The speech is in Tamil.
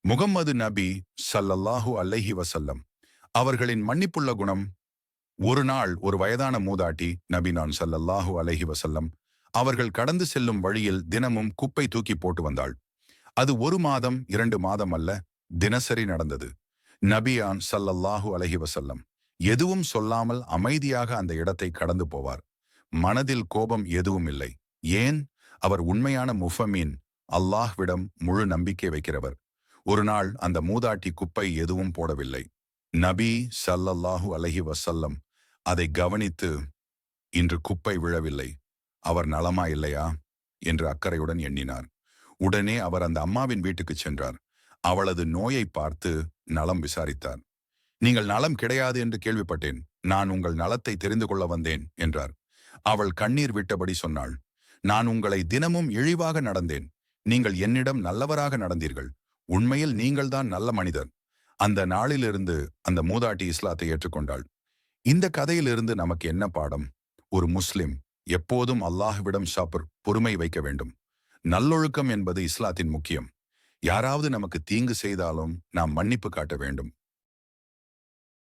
முகம்மது நபி ஸல்லல்லாஹு அலைஹி வஸல்லம் அவர்களின் மன்னிப்புள்ள குணம். ஒரு நாள் ஒரு வயதான மூதாட்டி நபினான் ஸல்லல்லாஹு அலைஹி வஸல்லம் அவர்கள் கடந்து செல்லும் வழியில் தினமும் குப்பை தூக்கி போட்டு வந்தாள். அது 1 மாதம் 2 மாதம் அல்ல, தினசரி நடந்தது. நபியான் ஸல்லல்லாஹு அலைஹி வஸல்லம் எதுவும் சொல்லாமல் அமைதியாக அந்த இடத்தை கடந்து போவார். மனதில் கோபம் எதுவும் இல்லை. ஏன்? அவர் உண்மையான முஃபமீன், அல்லாஹ்விடம் முழு நம்பிக்கை வைக்கிறவர். ஒரு நாள் அந்த மூதாட்டி குப்பை எதுவும் போடவில்லை. நபி ஸல்லல்லாஹு அலைஹி வஸல்லம் அதை கவனித்து, இன்று குப்பை விழவில்லை, அவர் நலமா இல்லையா என்று அக்கறையுடன் எண்ணினார். உடனே அவர் அந்த அம்மாவின் வீட்டுக்கு சென்றார். அவளது நோயை பார்த்து நலம் விசாரித்தார். நீங்கள் நலம் கிடையாது என்று கேள்விப்பட்டேன், நான் உங்கள் நலத்தை தெரிந்து கொள்ள வந்தேன் என்றார். அவள் கண்ணீர் விட்டபடி சொன்னாள், நான் உங்களை தினமும் இழிவாக நடந்தேன், நீங்கள் என்னிடம் நல்லவராக நடந்தீர்கள், உண்மையில் நீங்கள்தான் நல்ல மனிதர். அந்த நாளிலிருந்து அந்த மூதாட்டி இஸ்லாத்தை ஏற்றுக்கொண்டாள். இந்த கதையிலிருந்து நமக்கு என்ன பாடம்? ஒரு முஸ்லிம் எப்போதும் அல்லாஹ்விடம் பொறுமை வைக்க வேண்டும். நல்லொழுக்கம் என்பது இஸ்லாத்தின் முக்கியம். யாராவது நமக்கு தீங்கு செய்தாலும் நாம் மன்னிப்பு காட்ட வேண்டும்.